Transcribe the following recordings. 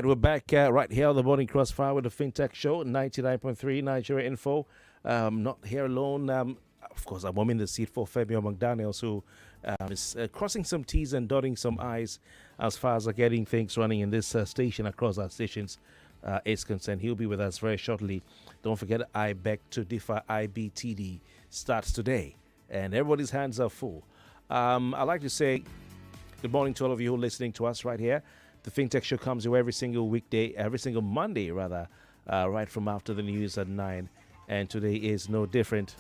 we're back right here on the Morning Crossfire with the Fintex Show, 99.3 Nigeria Info. Not here alone. Of course, I'm warming the seat for Femi Obong-Daniels, who is crossing some T's and dotting some I's as far as getting things running in this station across our stations is concerned. He'll be with us very shortly. Don't forget, I beg to differ IBTD starts today, and everybody's hands are full. I'd like to say good morning to all of you who are listening to us right here. The Fintex Show comes to you every single weekday, every single Monday, rather, right from after the news at 9. And today is no different.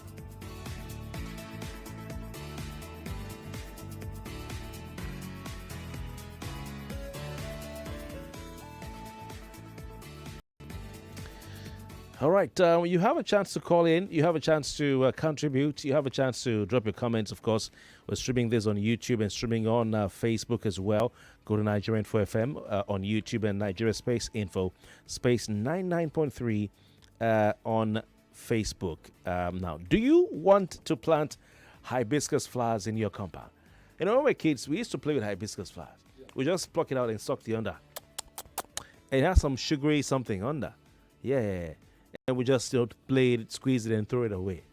All right, you have a chance to call in. You have a chance to contribute. You have a chance to drop your comments, of course. We're streaming this on YouTube and streaming on Facebook as well. Go to Nigeria Info FM on YouTube and Nigeria Space Info, Space 99.3 on Facebook. Now, do you want to plant hibiscus flowers in your compound? You know, when we were kids, we used to play with hibiscus flowers. Yeah. We just pluck it out and suck the under. And it has some sugary something under. Yeah. And we just play it, squeeze it, and throw it away.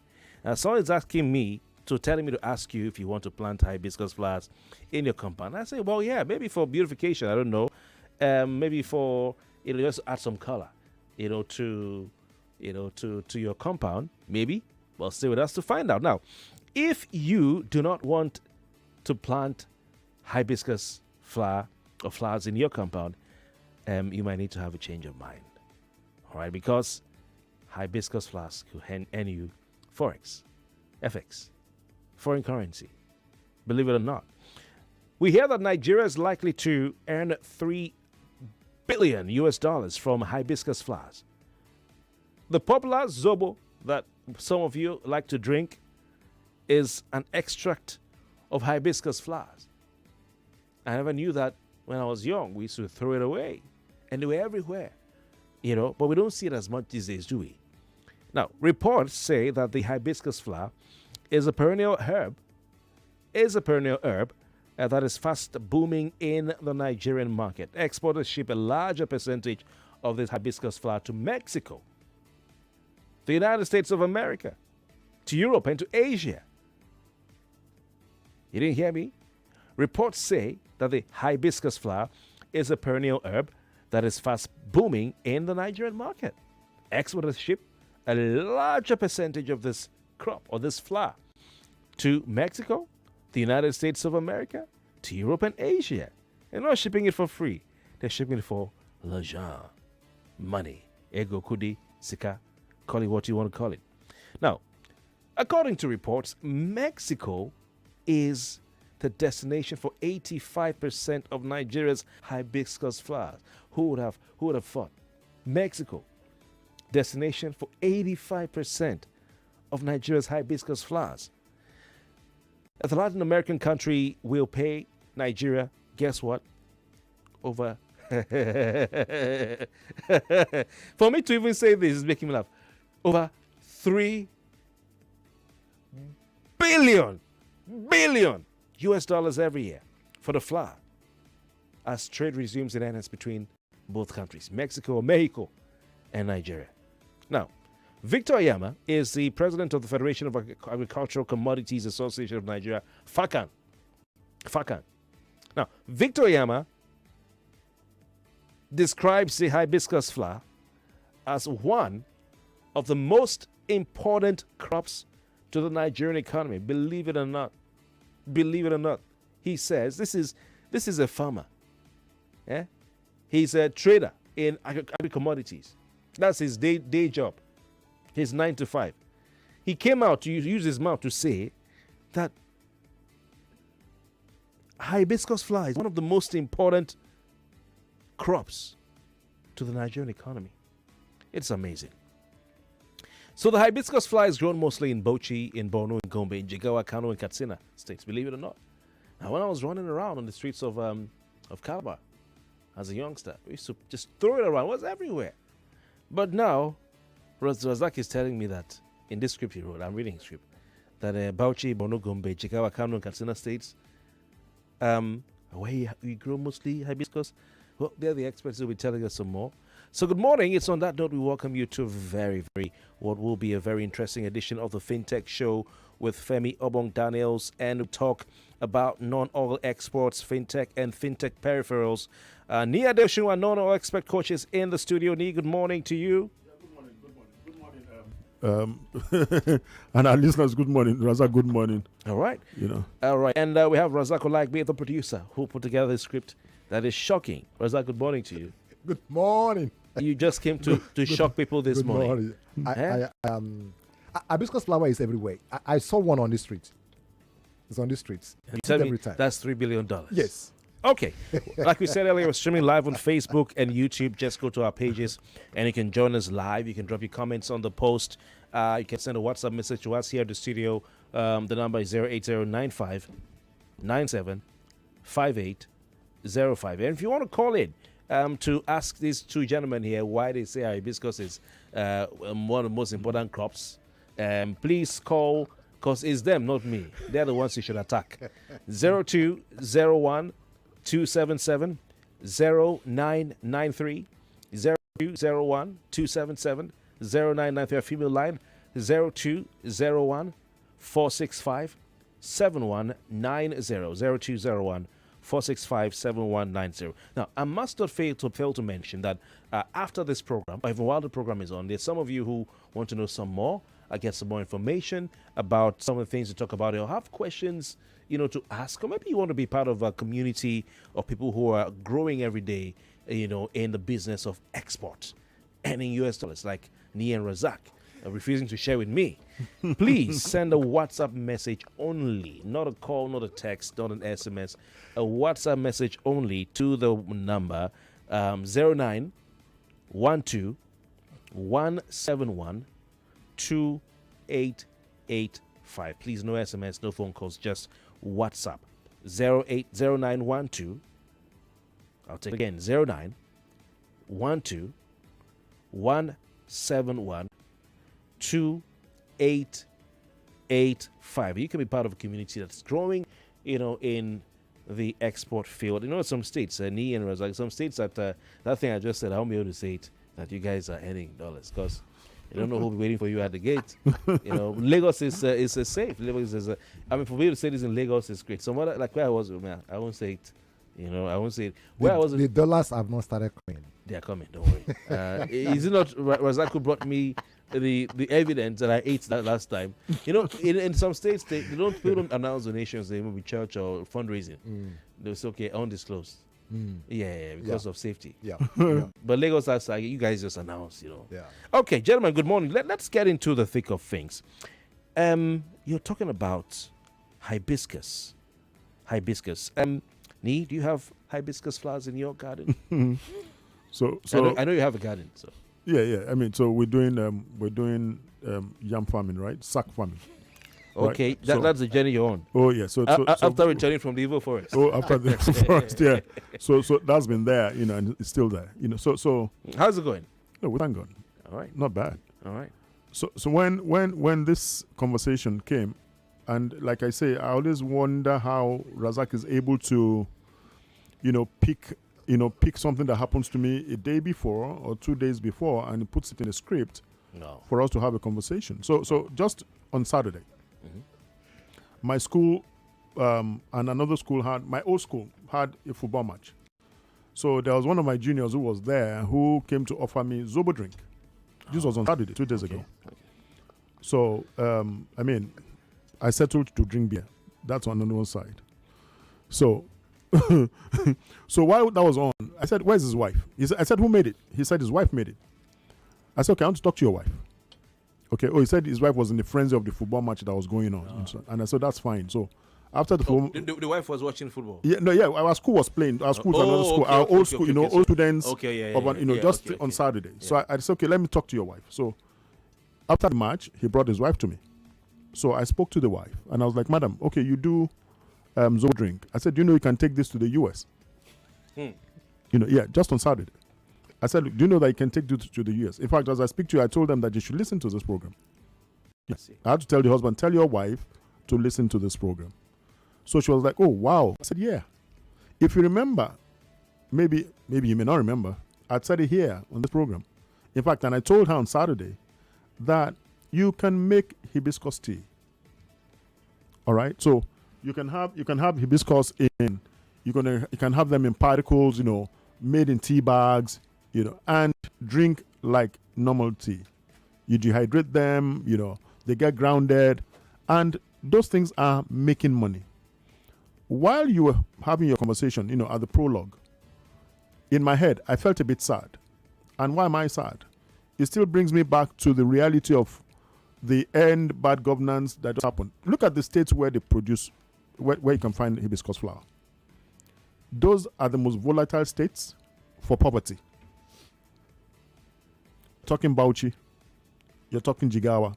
Someone is asking me, telling me to ask you if you want to plant hibiscus flowers in your compound. I say, well, yeah, maybe for beautification. I don't know. Maybe for just add some color, to your compound. Maybe. Well, stay with us to find out. Now, if you do not want to plant hibiscus flower or flowers in your compound, you might need to have a change of mind. All right, because hibiscus flowers could earn you forex, FX, foreign currency. Believe it or not. We hear that Nigeria is likely to earn $3 billion US from hibiscus flowers. The popular zobo that some of you like to drink is an extract of hibiscus flowers. I never knew that when I was young. We used to throw it away, and they were everywhere. But we don't see it as much these days, do we? Now, reports say that the hibiscus flower is a perennial herb that is fast booming in the Nigerian market. Exporters ship a larger percentage of this hibiscus flower to Mexico, the United States of America, to Europe, and to Asia. You didn't hear me? Reports say that the hibiscus flower is a perennial herb that is fast booming in the Nigerian market. Exporters ship a larger percentage of this crop or this flower to Mexico, the United States of America, to Europe and Asia. They're not shipping it for free. They're shipping it for l'argent, money, ego, kudi, sika, call it what you want to call it. Now, according to reports, Mexico is the destination for 85% of Nigeria's hibiscus flowers. Who would have thought? Mexico, destination for 85% of Nigeria's hibiscus flowers. The Latin American country will pay Nigeria, guess what? Over. For me to even say this is making me laugh. Over 3 billion US dollars every year for the flower as trade resumes in earnest between both countries, Mexico and Nigeria. Now, Victor Oyama is the president of the Federation of Agricultural Commodities Association of Nigeria, FACAN. Now, Victor Oyama describes the hibiscus flower as one of the most important crops to the Nigerian economy. Believe it or not. He says this is a farmer. Yeah? He's a trader in agri-commodities. That's his day job. His 9 to 5. He came out to use his mouth to say that hibiscus flower is one of the most important crops to the Nigerian economy. It's amazing. So the hibiscus flower is grown mostly in Bauchi, in Borno, in Gombe, in Jigawa, Kano, and Katsina states, believe it or not. Now, when I was running around on the streets of Calabar as a youngster, we used to just throw it around. It was everywhere. But now, Razak is telling me that in this script he wrote, I'm reading his script, that Bauchi, Borno, Gombe, Jigawa, Kano, and Katsina states, where we grow mostly hibiscus, Well, they're the experts who will be telling us some more. So good morning. It's on that note we welcome you to what will be a very interesting edition of the Fintex show with Femi Obong-Daniels, and we talk about non-oil exports, fintech, and fintech peripherals. Nia Deshua, non-oil expert coaches in the studio. Nia, good morning to you. And our listeners, good morning. Razak, good morning. All right. All right. And we have Razak Olagbe, the producer, who put together a script that is shocking. Razak, good morning to you. Good morning. You just came to shock people this morning. Hibiscus flower is everywhere. I saw one on the street. It's on the streets. You tell me that's $3 billion. Yes. Okay. Like we said earlier, we're streaming live on Facebook and YouTube. Just go to our pages and you can join us live. You can drop your comments on the post. You can send a WhatsApp message to us here at the studio. The number is 08095 975805. And if you want to call in to ask these two gentlemen here why they say hibiscus is one of the most important crops, please call, because it's them, not me. They're the ones you should attack. 0201 277 0993 0201 277 0993. Our female line 0201 465 7190 0201 465 7190. Now, I must not fail to mention that after this program, or even while the program is on, there's some of you who want to know some more. I get some more information about some of the things to talk about, or have questions, to ask, or maybe you want to be part of a community of people who are growing every day, in the business of export and in US dollars, like Nia and Razak are refusing to share with me. Please send a WhatsApp message only, not a call, not a text, not an SMS, a WhatsApp message only to the number 0912 171 2885. Please, no SMS, no phone calls, just WhatsApp. 080912. I'll take it again. 0912 171 2885. You can be part of a community that's growing, in the export field. Some states, Ni and Razak, some states that that thing I just said, I won't be able to say it, that you guys are earning dollars, because you don't know who'll be waiting for you at the gate. Lagos is safe. Lagos is for me to say this in Lagos is great. Somewhere like where I was, man, I won't say it. I won't say it. Where I was, the dollars have not started coming. They are coming. Don't worry. Is it not Razak who brought me the evidence that I ate that last time? In some states people don't announce donations. They will be church or fundraising. They say, okay, undisclosed. Because of safety. But Lagos, you guys just announced, Okay, gentlemen, good morning. Let's get into the thick of things. You're talking about hibiscus. Nee, do you have hibiscus flowers in your garden? So I know you have a garden. So yeah. So we're doing yam farming, right? Sack farming. Okay, right? That's the journey you're on. Oh yeah. So after returning from the evil forest. Oh, after the forest, yeah. So that's been there, and it's still there, So how's it going? No, we thank God. All right. Not bad. All right. So when this conversation came, and like I say, I always wonder how Razak is able to, pick something that happens to me a day before or 2 days before, and he puts it in a script for us to have a conversation. So just on Saturday, my school and another school my old school had a football match. So there was one of my juniors who was there who came to offer me Zobo drink. This was on Saturday, 2 days ago. Okay. So, I settled to drink beer. That's on the one side. So, so while that was on, I said, where's his wife? I said, who made it? He said his wife made it. I said, okay, I want to talk to your wife. Okay. Oh, he said his wife was in the frenzy of the football match that was going on. And I said, that's fine. So after the wife was watching football. Our school was playing. Our school was another school. Our old school, old students. On Saturday. Yeah. So I said, okay, let me talk to your wife. So after the match, he brought his wife to me. So I spoke to the wife and I was like, madam, okay, you do Zobo drink. I said, you can take this to the US. Just on Saturday. I said, do you know that you can take this to the US? In fact, as I speak to you, I told them that you should listen to this program. I had to tell the husband, tell your wife to listen to this program. So she was like, oh, wow. I said, yeah. If you remember, maybe you may not remember, I said it here on this program. In fact, and I told her on Saturday that you can make hibiscus tea. All right, so you can have hibiscus in, you can have them in particles, made in tea bags, and drink like normal tea. You dehydrate them, they get grounded, and those things are making money. While you were having your conversation, at the prologue, in my head, I felt a bit sad. And why am I sad? It still brings me back to the reality of the end bad governance that happened. Look at the states where they produce, where you can find hibiscus flower. Those are the most volatile states for poverty. Talking Bauchi, you're talking Jigawa,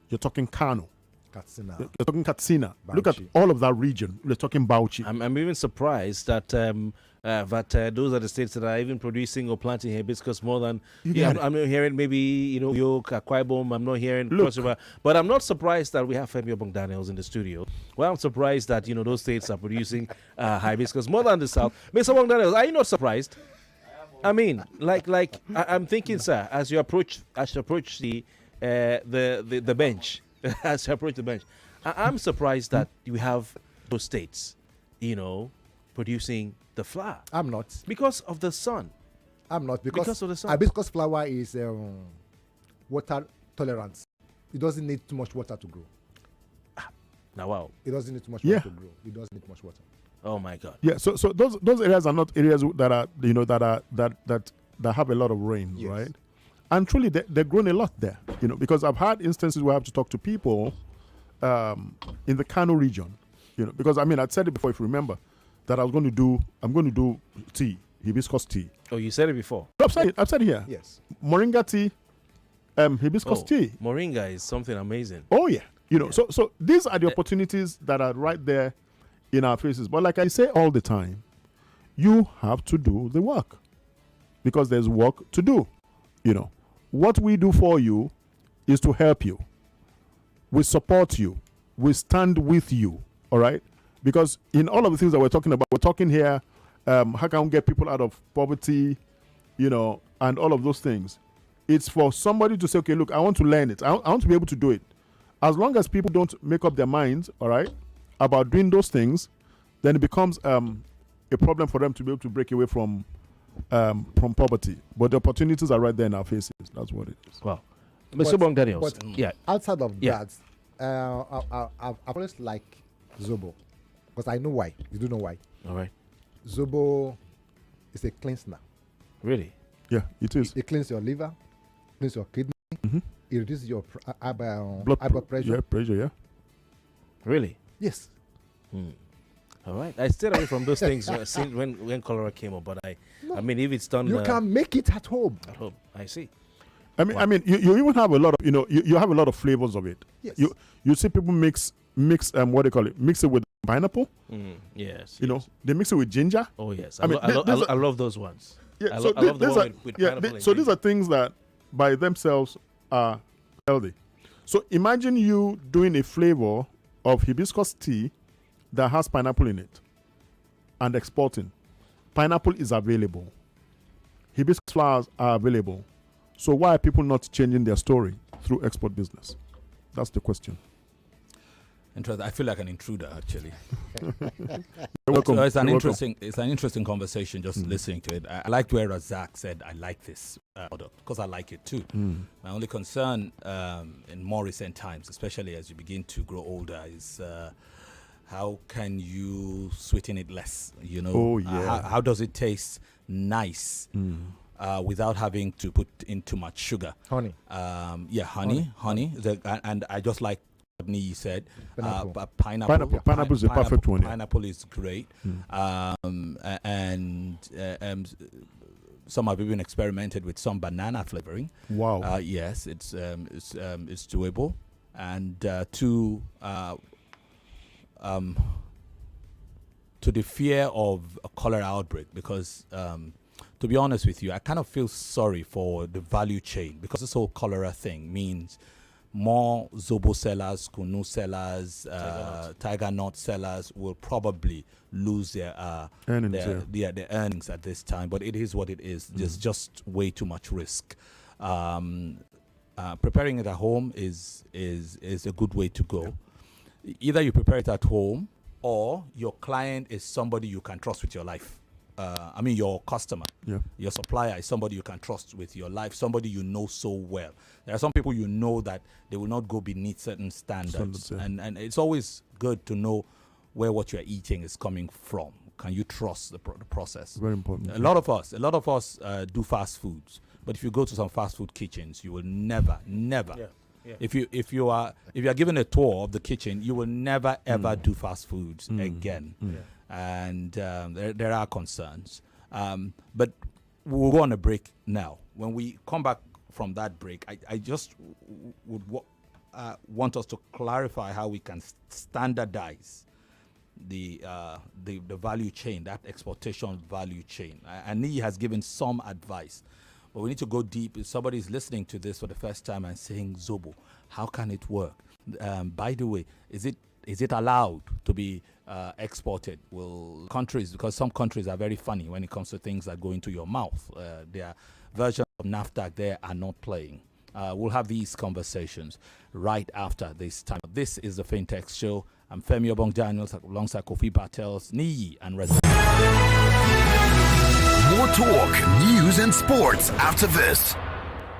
you're talking Kano, Katsina. you're talking Katsina. Bauchi. Look at all of that region. We're talking Bauchi. I'm even surprised that those are the states that are even producing or planting hibiscus more than. I'm not hearing maybe York, Akwa Ibom. I'm not hearing Cross River, but I'm not surprised that we have Femi Obong-Daniels in the studio. Well, I'm surprised that those states are producing hibiscus more than the South. Mr. Obong-Daniels, are you not surprised? I mean, I'm thinking, sir, as you approach the bench, as you approach the bench, I'm surprised that you have those states, producing the flower. I'm not. Because of the sun. I'm not, because of the sun. hibiscus flower is water tolerant. It doesn't need too much water to grow. Now, wow. It doesn't need too much water to grow. It doesn't need much water. Oh my God. Yeah, so those areas are not areas that are that have a lot of rain, Yes. right? And truly, they're grown a lot there, because I've had instances where I have to talk to people in the Kano region, because I said it before, if you remember, that I'm going to do tea, hibiscus tea. Oh, you said it before. I've said it here. Yes. Moringa tea, hibiscus tea. Moringa is something amazing. Oh yeah, So these are the opportunities that are right there in our faces. But like I say all the time, you have to do the work because there's work to do. What we do for you is to help you. We support you. We stand with you. All right. Because in all of the things that we're talking about, we're talking here, how can we get people out of poverty, and all of those things. It's for somebody to say, okay, look, I want to learn it. I want to be able to do it. As long as people don't make up their minds, all right, about doing those things, then it becomes a problem for them to be able to break away from poverty. But the opportunities are right there in our faces. That's what it is. Wow. Mr. Obong-Daniels. Yeah. Outside of Yeah. that, I've always liked Zobo because I know why. You do know why. All right. Zobo is a cleanser. Really? Yeah, it is. It cleans your liver, cleans your kidney. Mm-hmm. It reduces your high Blood pressure. Yeah, pressure, yeah. Really? Yes. All right. I stayed away from those things since when cholera came up, but I mean, if it's done You can make it at home. at home, I see. You even have a lot of, you have a lot of flavors of it. Yes. You see people mix what they call it, mix it with pineapple. Yes. They mix it with ginger. Oh yes. I mean, I love those ones. Yeah, I love the one with pineapple and so these ginger. are things that by themselves are healthy. So imagine you doing a flavor of hibiscus tea that has pineapple in it and exporting. Pineapple is available. Hibiscus flowers are available. So why are people not changing their story through export business? That's the question. Interesting. I feel like an intruder, actually. You're welcome. So it's an You're welcome. interesting conversation. Just listening to it, I liked where Razak said, "I like this product," because I like it too. My only concern in more recent times, especially as you begin to grow older, is how can you sweeten it less? Oh, yeah. How does it taste nice without having to put in too much sugar? Honey. Honey. And I just like Ni said, Pineapple. pineapple is a perfect one. Yeah. Pineapple is great, and some have even experimented with some banana flavoring. Wow. Yes, it's doable, and to the fear of a cholera outbreak, because to be honest with you, I kind of feel sorry for the value chain, because this whole cholera thing means more Zobo sellers, Kunu sellers, Tiger Nut sellers will probably lose their earnings, their earnings at this time. But it is what it is. There's just way too much risk. Preparing it at home is a good way to go. Either you prepare it at home, or your client is somebody you can trust with your life. Your customer, your supplier is somebody you can trust with your life, somebody you know so well. There are some people you know that they will not go beneath certain standards. And it's always good to know where what you're eating is coming from. Can you trust the process? Very important. A lot of us do fast foods, but if you go to some fast food kitchens, you will never. Yeah. If you are given a tour of the kitchen, you will never ever do fast foods again. And there are concerns. But we'll go on a break now. When we come back from that break, I just would want us to clarify how we can standardize the value chain, that exportation value chain. And he has given some advice. But we need to go deep. If somebody is listening to this for the first time and saying, Zobo, how can it work? By the way, is it allowed to be exported? Will countries, because some countries are very funny when it comes to things that go into your mouth. Their versions of NAFTA there are not playing. We'll have these conversations right after this time. This is the Fintex Show. I'm Femi Obong-Daniels alongside Kofi Bartels, Niyi, and Reza. More talk, news, and sports after this.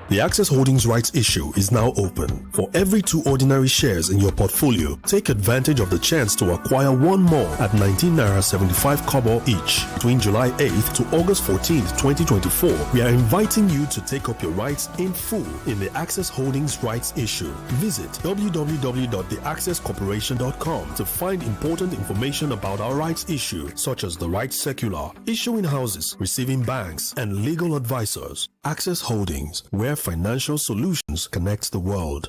The Access Holdings rights issue is now open. For every 2 ordinary shares in your portfolio, take advantage of the chance to acquire one more at 19 naira 75 kobo each. Between July 8th to August 14th, 2024, we are inviting you to take up your rights in full in the Access Holdings rights issue. Visit www.theaccesscorporation.com to find important information about our rights issue, such as the rights circular, issuing houses, receiving banks, and legal advisors. Access Holdings, where financial solutions connect the world.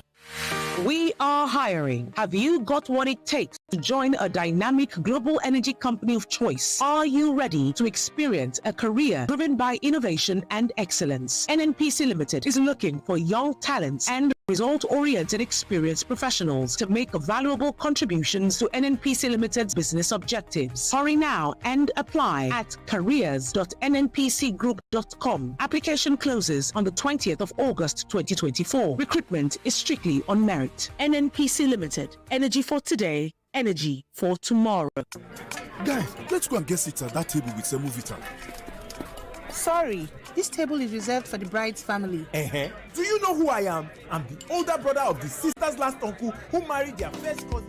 We are hiring. Have you got what it takes to join a dynamic global energy company of choice? Are you ready to experience a career driven by innovation and excellence? NNPC Limited is looking for young talents and result-oriented experienced professionals to make valuable contributions to NNPC Limited's business objectives. Hurry now and apply at careers.nnpcgroup.com. Application closes on the 20th of August 2024. Recruitment is strictly on merit. NNPC Limited. Energy for today, energy for tomorrow. Guys, let's go and get seats at that table with Semovita. Sorry, this table is reserved for the bride's family. Do you know who I am? I'm the older brother of the sister's last uncle who married their first cousin.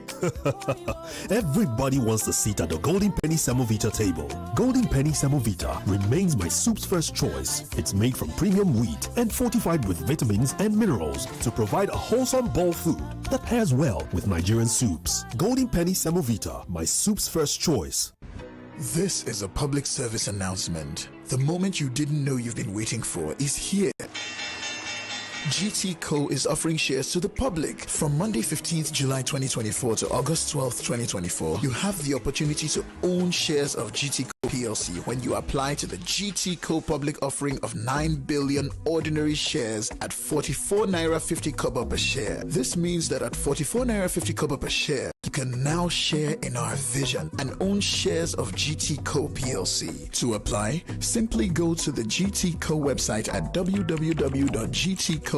Everybody wants a seat at the Golden Penny Semovita table. Golden Penny Semovita remains my soup's first choice. It's made from premium wheat and fortified with vitamins and minerals to provide a wholesome bowl food that pairs well with Nigerian soups. Golden Penny Semovita, my soup's first choice. This is a public service announcement. The moment you didn't know you've been waiting for is here. GT Co is offering shares to the public from Monday 15th July 2024 to August 12th 2024. You have the opportunity to own shares of GT Co PLC when you apply to the GT Co public offering of 9 billion ordinary shares at 44 naira 50 kobo per share. This means that at 44 naira 50 kobo per share, you can now share in our vision and own shares of GT Co PLC. To apply, simply go to the GT Co website at www.gtcoplc.com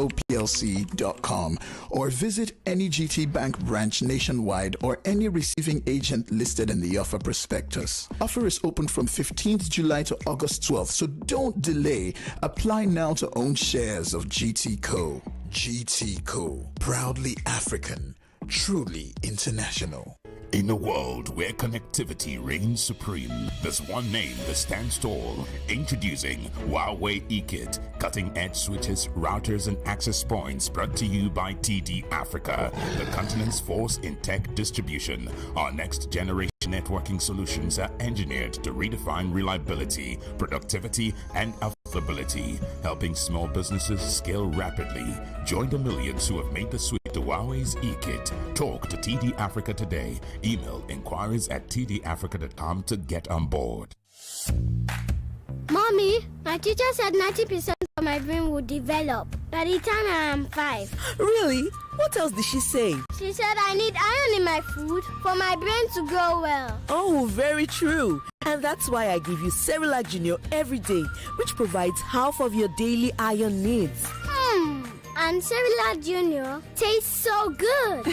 or visit any GT Bank branch nationwide or any receiving agent listed in the offer prospectus. Offer is open from 15th July to August 12th, so don't delay. Apply now to own shares of GT Co. GT Co. Proudly African, truly international. In a world where connectivity reigns supreme, there's one name that stands tall. Introducing Huawei eKit, cutting-edge switches, routers, and access points brought to you by TD Africa, the continent's force in tech distribution. Our next generation networking solutions are engineered to redefine reliability, productivity, and availability, helping small businesses scale rapidly. Join the millions who have made the switch to Huawei's eKit. Talk to TD Africa today. Email inquiries at tdafrica.com to get on board. Mommy, my teacher said 90% of my brain will develop by the time I am 5. Really? What else did she say? She said I need iron in my food for my brain to grow well. Oh, very true. And that's why I give you Cerelac Junior every day, which provides half of your daily iron needs. And Cerelac Junior tastes so good.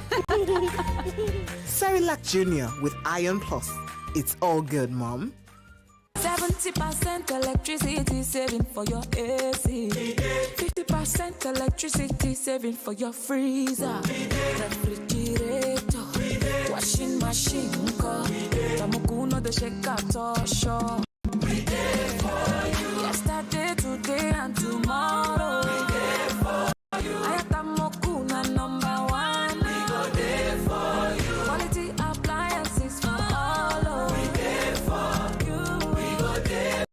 Cerelac Junior with Iron Plus. It's all good, Mom. 70% electricity saving for your AC. 50% electricity saving for your freezer. Refrigerator. Washing machine. Tamukuno de shekato show. We there for you. Yesterday, today, and tomorrow. We there for you. Ayatamokuna #1. We go there for you. Quality appliances for all. We there for you. We go there.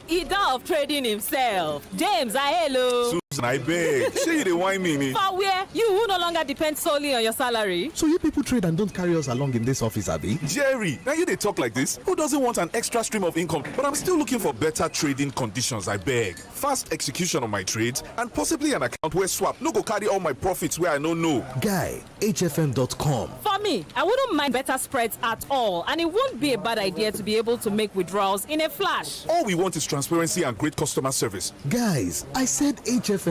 He done of trading himself. James, hello. Susan, I beg. Say you dey whine me. For where? You who no longer depend solely on your salary. So you people trade and don't carry us along in this office, Abby? Jerry, now you dey talk like this. Who doesn't want an extra stream of income? But I'm still looking for better trading conditions, I beg. Fast execution of my trades and possibly an account where swap no go carry all my profits where I no know. Guy, hfm.com. For me, I wouldn't mind better spreads at all, and it won't be a bad idea to be able to make withdrawals in a flash. All we want is transparency and great customer service. Guys, I said hfm.com.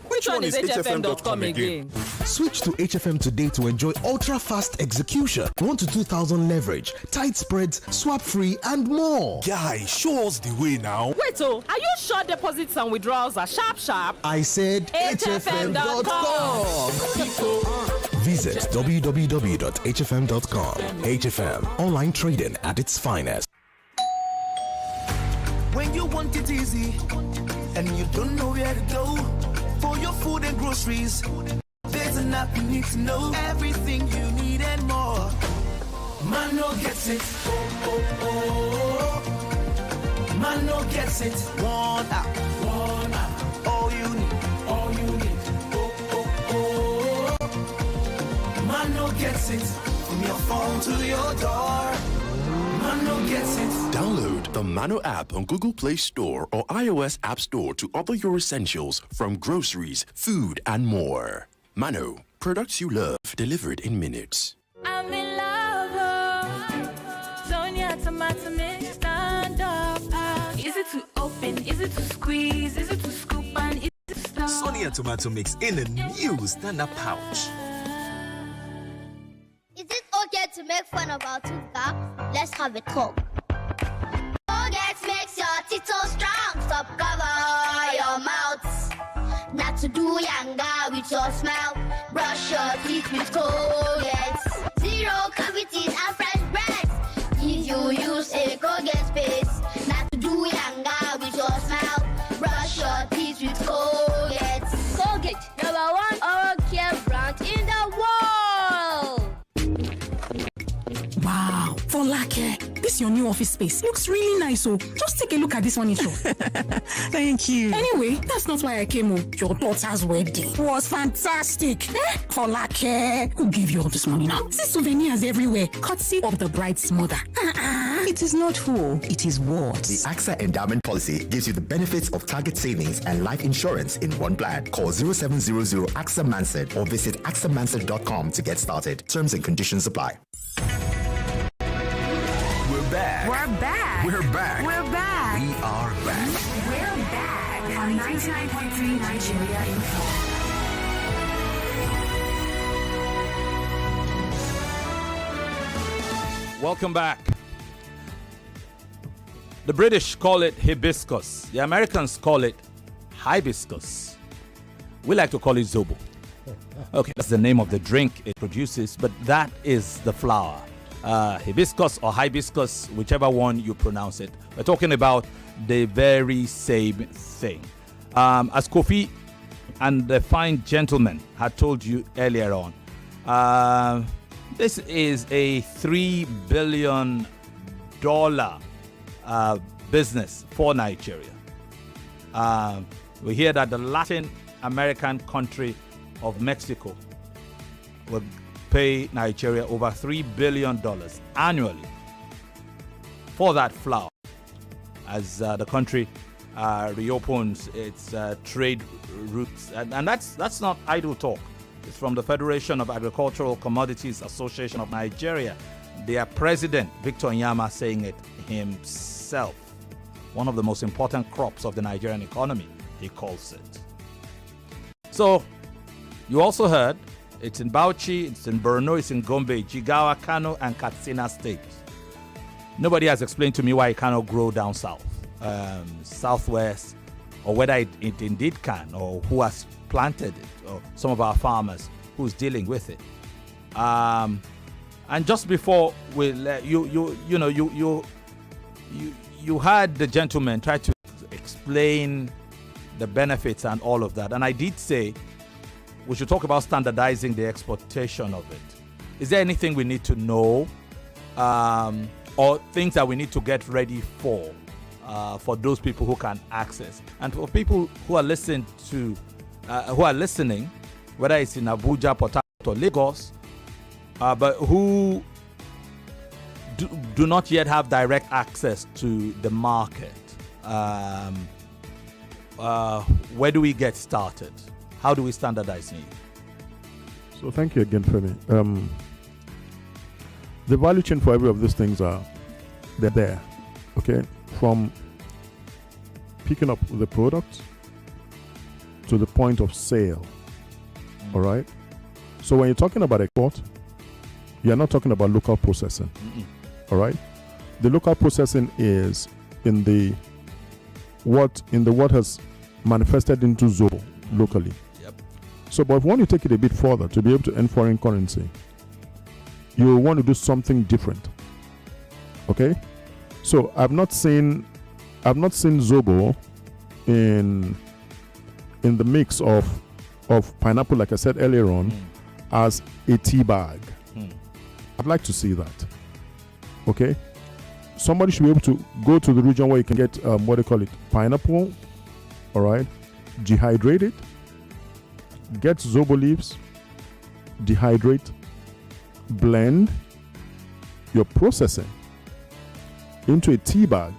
Which one is hfm.com again? Switch to HFM today to enjoy ultra-fast execution, 1 to 2,000 leverage, tight spreads, swap-free, and more. Guy, show us the way now. Wait, are you sure deposits and withdrawals are sharp? I said hfm.com. Visit www.hfm.com. HFM, online trading at its finest. When you want it easy and you don't know where to go for your food and groceries, there's an app you need to know. Everything you need and more. Mano gets it. Mano gets it. One app. All you need. Mano gets it. From your phone to your door. Mano gets it. Download the Mano app on Google Play Store or iOS App Store to order your essentials from groceries, food, and more. Mano, products you love delivered in minutes. I'm in love. Sonia tomato mix stand up. Is it to open? Is it to squeeze? Is it to scoop and is it to stop? Sonia tomato mix in a new stand-up pouch. Is it okay to make fun of our two gaps? Let's have a talk. Colgate makes your teeth so strong. Stop, cover your mouth. Not to do yanga with your smile. Brush your teeth with Colgate. Zero cavities and fresh breath. If you use a Colgate paste. Not to do yanga with your smile. Brush your teeth with Colgate. Colgate, #1 oral care brand in the world. Wow, Folake, this your new office space looks really nice. So just take a look at this furniture. Thank you. Anyway, that's not why I came home. Your daughter's wedding was fantastic. Folake, who gave you all this money now? See souvenirs everywhere, courtesy of the bride's mother. It is not who, it is what. The AXA endowment policy gives you the benefits of target savings and life insurance in one plan. Call 0700 AXA Mansard or visit axamansard.com to get started. Terms and conditions apply. We're back. We're back. We're back. We're back. We are back. We're back on 99.3 Nigeria Info. Welcome back. The British call it hibiscus. The Americans call it hibiscus. We like to call it zobo. Okay, that's the name of the drink it produces, but that is the flower. Hibiscus or hibiscus, whichever one you pronounce it. We're talking about the very same thing. As Kofi and the fine gentleman had told you earlier on, this is a $3 billion business for Nigeria. We hear that the Latin American country of Mexico will pay Nigeria over $3 billion annually for that flour, as the country reopens its trade routes. And that's not idle talk. It's from the Federation of Agricultural Commodities Association of Nigeria. Their president, Victor Nyama, saying it himself. One of the most important crops of the Nigerian economy, he calls it. So, you also heard, it's in Bauchi, it's in Borno, it's in Gombe, Jigawa, Kano, and Katsina states. Nobody has explained to me why it cannot grow down south, southwest, or whether it indeed can, or who has planted it, or some of our farmers who's dealing with it. And just before we you had the gentleman try to explain the benefits and all of that, and I did say we should talk about standardizing the exportation of it. Is there anything we need to know, or things that we need to get ready for those people who can access, and for people who are listening, whether it's in Abuja, Port Harcourt, or Lagos, but who do not yet have direct access to the market? Where do we get started? How do we standardize it? So thank you again, Femi. The value chain for every of these things they're there, okay? From picking up the product to the point of sale, all right? So when you're talking about export, you're not talking about local processing, all right? The local processing is in the what has manifested into Zobo locally. Yep. So, but if you want to take it a bit further to be able to earn foreign currency, you want to do something different. Okay? So I've not seen Zobo in the mix of pineapple, like I said earlier on, as a tea bag. I'd like to see that. Okay? Somebody should be able to go to the region where you can get pineapple, all right, dehydrate it, get Zobo leaves, dehydrate, blend your processing into a tea bag,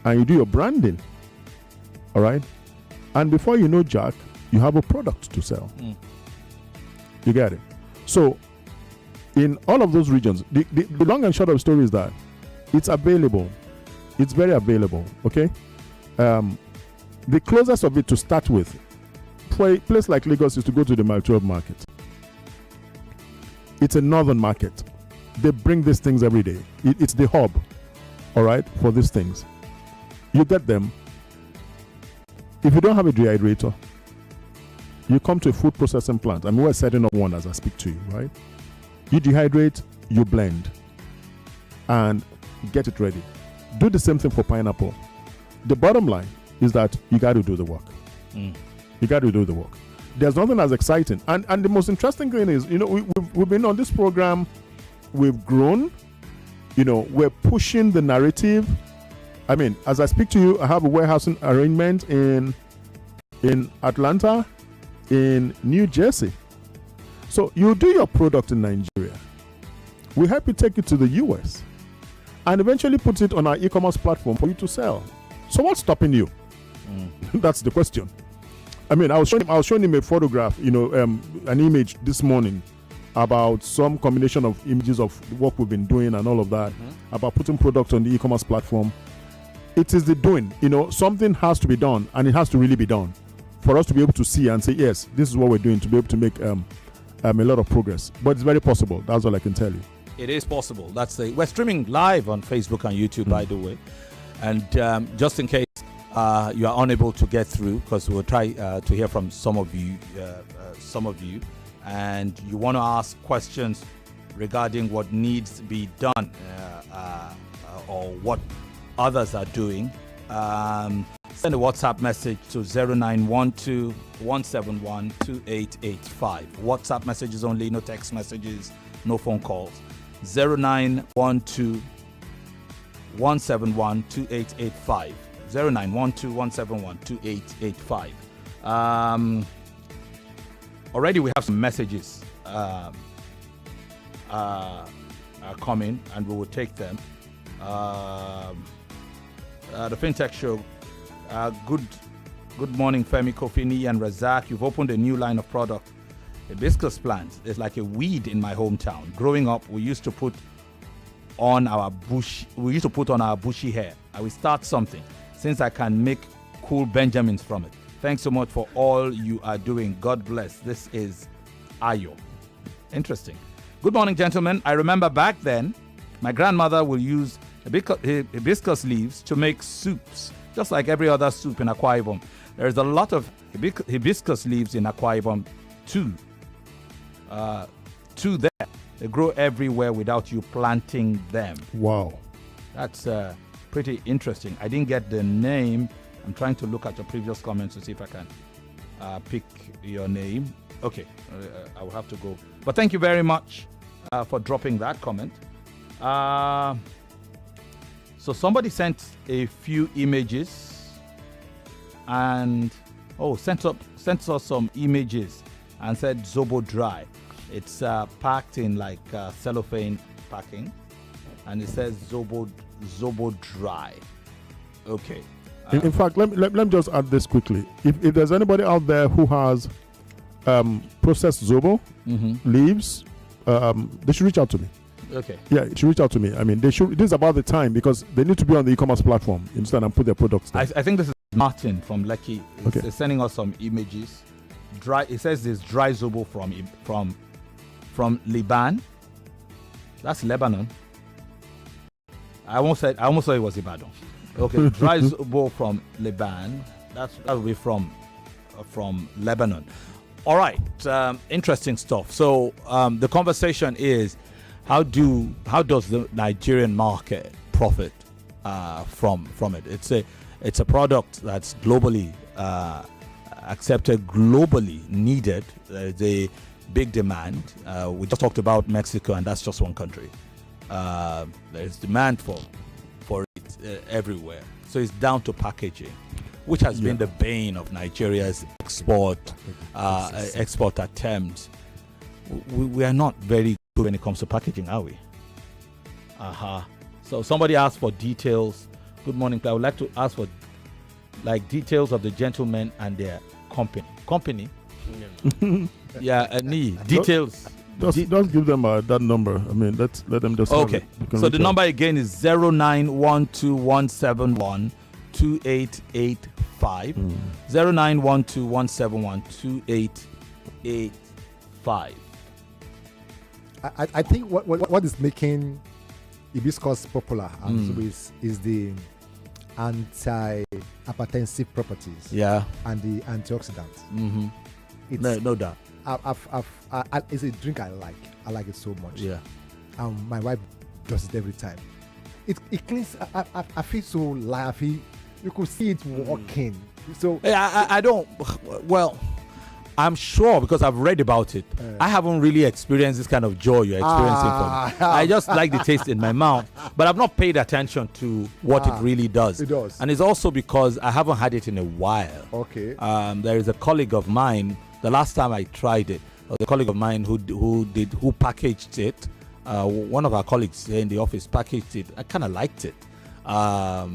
and you do your branding, all right? And before you know, Jack, you have a product to sell. You get it? So in all of those regions, the long and short of the story is that it's available. It's very available, okay? The closest of it to start with, for a place like Lagos, is to go to the Mile 12 market. It's a northern market. They bring these things every day. It's the hub, all right, for these things. You get them. If you don't have a dehydrator, you come to a food processing plant. I mean, we're setting up one as I speak to you, right? You dehydrate, you blend, and get it ready. Do the same thing for pineapple. The bottom line is that you got to do the work. You got to do the work. There's nothing as exciting. And the most interesting thing is, we've been on this program, we've grown, we're pushing the narrative. I mean, as I speak to you, I have a warehousing arrangement in Atlanta, in New Jersey. So you do your product in Nigeria. We help you take it to the US and eventually put it on our e-commerce platform for you to sell. So what's stopping you? That's the question. I mean, I was showing him a photograph, an image this morning about some combination of images of the work we've been doing and all of that, about putting products on the e-commerce platform. It is the doing. Something has to be done, and it has to really be done for us to be able to see and say, yes, this is what we're doing, to be able to make a lot of progress. But it's very possible. That's all I can tell you. It is possible. We're streaming live on Facebook and YouTube, by the way. And just in case you are unable to get through, because we'll try to hear from some of you, and you want to ask questions regarding what needs to be done or what others are doing, send a WhatsApp message to 0912 171 2885. WhatsApp messages only, no text messages, no phone calls. 0912 171 2885. 0912 171 2885. Already we have some messages coming, and we will take them. The Fintex show Good morning, Femi, Kofini, and Razak. You've opened a new line of product. Hibiscus plant is like a weed in my hometown. Growing up, we used to put on our bushy hair. I will start something since I can make cool Benjamins from it. Thanks so much for all you are doing. God bless. This is Ayo. Interesting. Good morning, gentlemen. I remember back then, my grandmother will use hibiscus leaves to make soups, just like every other soup in Akwa Ibom. There's a lot of hibiscus leaves in Akwa Ibom too. There. They grow everywhere without you planting them. Wow. That's pretty interesting. I didn't get the name. I'm trying to look at your previous comments to see if I can pick your name. Okay, I will have to go. But thank you very much for dropping that comment. So somebody sent a few images and sent us some images and said Zobo dry. It's packed in like cellophane packing, and it says Zobo dry. Okay. In fact, let me just add this quickly. If there's anybody out there who has processed Zobo leaves, they should reach out to me. Okay. Yeah, they should reach out to me. I mean, they should. This is about the time because they need to be on the e-commerce platform, you understand, and put their products there. I think this is Martin from Lekki. He's sending us some images. Dry. It says there's dry Zobo from Liban. That's Lebanon. I almost said it was Ibadan. Okay, dry Zobo from Lebanon. That will be from Lebanon. All right, interesting stuff. So the conversation is, how does the Nigerian market profit from it? It's a product that's globally accepted, globally needed. There's a big demand. We just talked about Mexico, and that's just one country. There's demand for it everywhere. So it's down to packaging, which has been the bane of Nigeria's export attempts. We are not very good when it comes to packaging, are we? So somebody asked for details. Good morning. I would like to ask for details of the gentlemen and their company. Details. Just give them that number. I mean, let them just. Okay. So the number again is 09121712885. 09121712885. I think what is making hibiscus popular is the anti-hypertensive properties. Yeah. And the antioxidants. Mm-hmm. No doubt. It's a drink I like. I like it so much. Yeah. My wife does it every time. It cleans. I feel so lively. You could see it working. So I don't. Well, I'm sure because I've read about it. I haven't really experienced this kind of joy you're experiencing from it. I just like the taste in my mouth, but I've not paid attention to what it really does. It does. And it's also because I haven't had it in a while. Okay. There is a colleague of mine. The last time I tried it, a colleague of mine who packaged it. One of our colleagues here in the office packaged it. I kind of liked it. I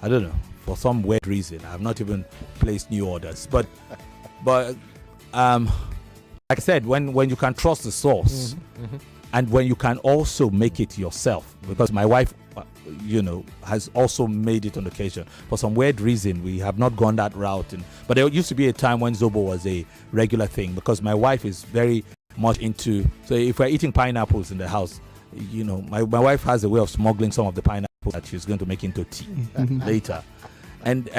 don't know, for some weird reason. I have not even placed new orders. But like I said, when you can trust the source, and when you can also make it yourself, because my wife, has also made it on occasion. For some weird reason, we have not gone that route. But there used to be a time when Zobo was a regular thing, because my wife is very much into. So if we're eating pineapples in the house, my wife has a way of smuggling some of the pineapples that she's going to make into tea later, and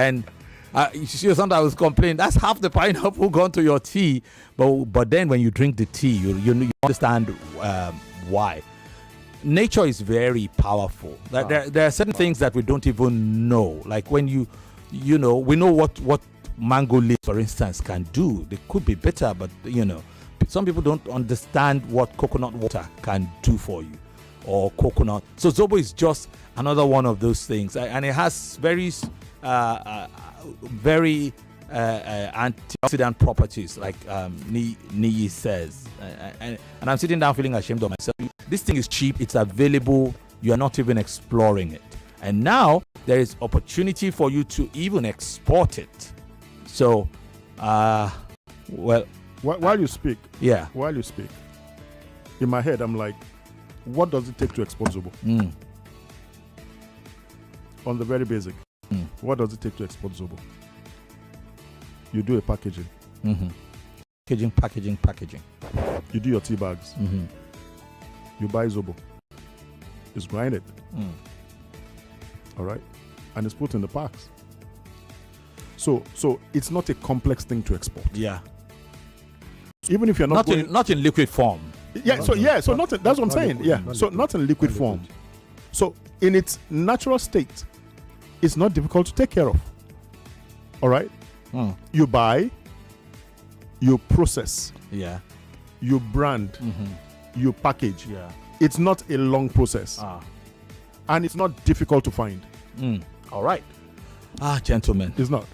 she sometimes complain that's half the pineapple gone to your tea, but then when you drink the tea, you understand why. Nature is very powerful. There are certain things that we don't even know. Like when we know what mango leaves, for instance, can do. They could be bitter, but some people don't understand what coconut water can do for you, or coconut. So Zobo is just another one of those things, and it has very antioxidant properties, like Niyi says. And I'm sitting down feeling ashamed of myself. This thing is cheap. It's available. You are not even exploring it. And now there is opportunity for you to even export it. So, while you speak, while you speak, in my head I'm like, what does it take to export Zobo? On the very basic, what does it take to export Zobo? You do a packaging. Packaging. You do your tea bags. You buy Zobo. It's grinded. All right, and it's put in the packs. So it's not a complex thing to export. Yeah. Even if you're not not in liquid form. Yeah. That's what I'm saying. Not in liquid form. So in its natural state, it's not difficult to take care of. All right. You buy, you process. Yeah. You brand. You package. Yeah. It's not a long process. And it's not difficult to find. All right. Gentlemen. It's not.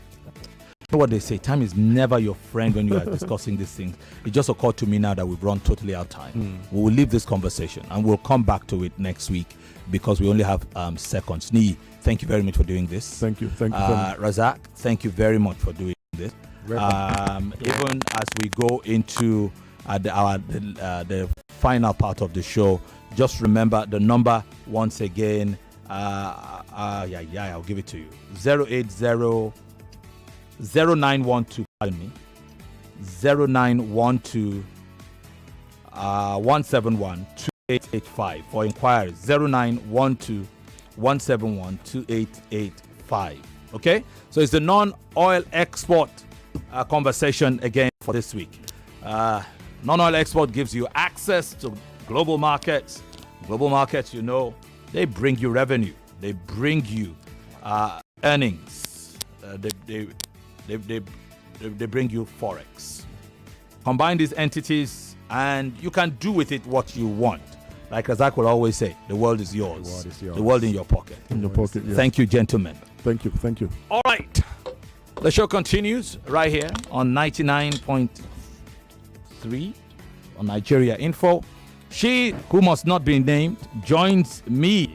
You know what they say, time is never your friend when you are discussing these things. It just occurred to me now that we've run totally out of time. We will leave this conversation and we'll come back to it next week because we only have seconds. Nee, thank you very much for doing this. Thank you. Razak, thank you very much for doing this. Even as we go into the final part of the show, just remember the number once again. I'll give it to you. 0912, pardon me. 0912 171 2885 for inquiries. 0912 171 2885. Okay, so it's the non-oil export conversation again for this week. Non-oil export gives you access to global markets. Global markets, you know, they bring you revenue. They bring you earnings. They bring you forex. Combine these entities and you can do with it what you want. Like Razak will always say, the world is yours. The world in your pocket. In your pocket, yes. Thank you, gentlemen. Thank you. All right. The show continues right here on 99.3 on Nigeria Info. She, who must not be named, joins me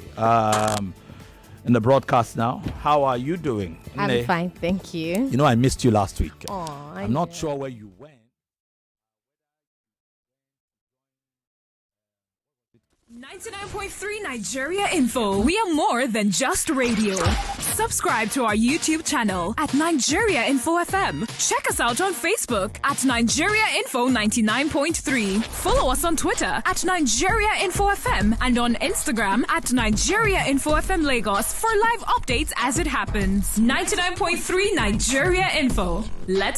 in the broadcast now. How are you doing? I'm fine, thank you. You know, I missed you last week. I'm not sure where you went. 99.3 Nigeria Info. We are more than just radio. Subscribe to our YouTube channel at Nigeria Info FM. Check us out on Facebook at Nigeria Info 99.3. Follow us on Twitter at Nigeria Info FM and on Instagram at Nigeria Info FM Lagos for live updates as it happens. 99.3 Nigeria Info. Let's